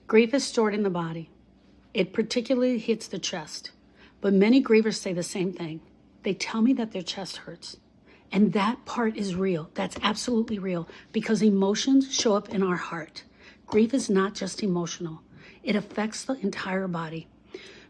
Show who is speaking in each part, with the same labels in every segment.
Speaker 1: Grief is stored in the body. It particularly hits the chest. But many grievers say the same thing. They tell me that their chest hurts. And that part is real. That's absolutely real because emotions show up in our heart. Grief is not just emotional. It affects the entire body.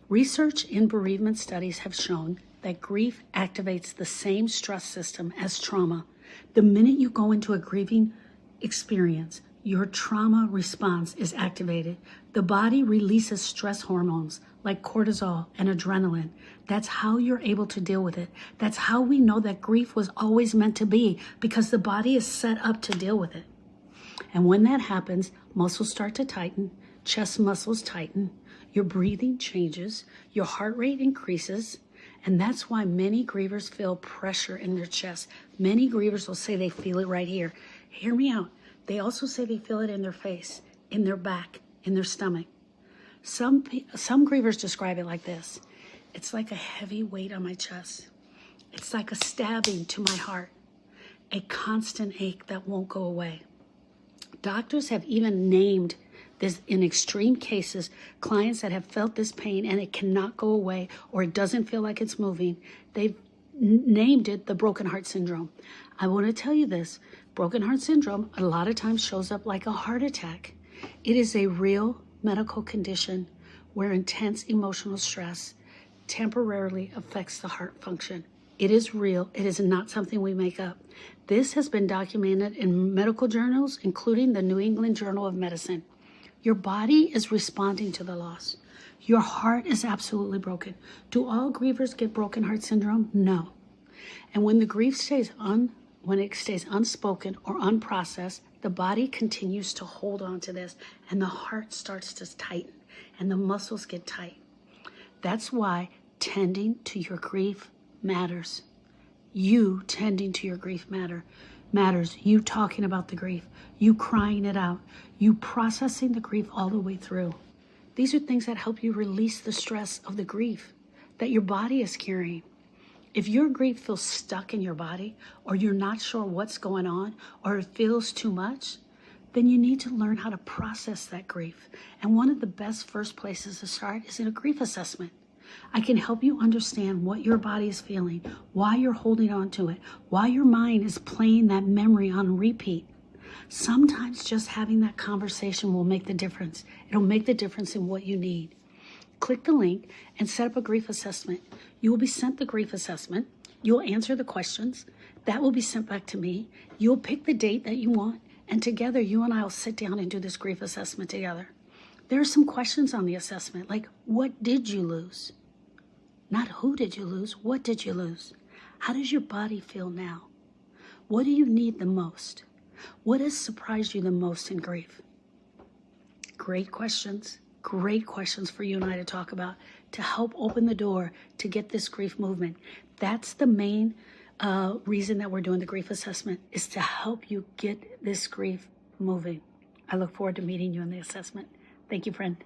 Speaker 1: Research in bereavement studies have shown that grief activates the same stress system as trauma. The minute you go into a grieving experience, your trauma response is activated. The body releases stress hormones like cortisol and adrenaline. That's how you're able to deal with it. That's how we know that grief was always meant to be, because the body is set up to deal with it. And when that happens, muscles start to tighten, chest muscles tighten, your breathing changes, your heart rate increases, and that's why many grievers feel pressure in their chest. Many grievers will say they feel it right here. Hear me out. They also say they feel it in their face, in their back, in their stomach. Some grievers describe it like this. It's like a heavy weight on my chest. It's like a stabbing to my heart, a constant ache that won't go away. Doctors have even named this, in extreme cases, clients that have felt this pain and it cannot go away or it doesn't feel like it's moving. They've named it the broken heart syndrome. I want to tell you this. Broken heart syndrome a lot of times shows up like a heart attack. It is a real medical condition where intense emotional stress temporarily affects the heart function. It is real. It is not something we make up. This has been documented in medical journals, including the New England Journal of Medicine. Your body is responding to the loss. Your heart is absolutely broken. Do all grievers get broken heart syndrome? No. And when the grief stays unspoken or unprocessed, the body continues to hold on to this, and the heart starts to tighten, and the muscles get tight. That's why tending to your grief matters. You tending to your grief matters. You talking about the grief, you crying it out, you processing the grief all the way through. These are things that help you release the stress of the grief that your body is carrying. If your grief feels stuck in your body, or you're not sure what's going on, or it feels too much, then you need to learn how to process that grief. And one of the best first places to start is in a grief assessment. I can help you understand what your body is feeling, why you're holding on to it, why your mind is playing that memory on repeat. Sometimes just having that conversation will make the difference. It'll make the difference in what you need. Click the link and set up a grief assessment. You will be sent the grief assessment. You'll answer the questions. That will be sent back to me. You'll pick the date that you want, and together you and I will sit down and do this grief assessment together. There are some questions on the assessment, like, what did you lose? Not who did you lose, what did you lose? How does your body feel now? What do you need the most? What has surprised you the most in grief? Great questions for you and I to talk about, to help open the door to get this grief movement. That's the main reason that we're doing the grief assessment, is to help you get this grief moving. I look forward to meeting you in the assessment. Thank you, friend.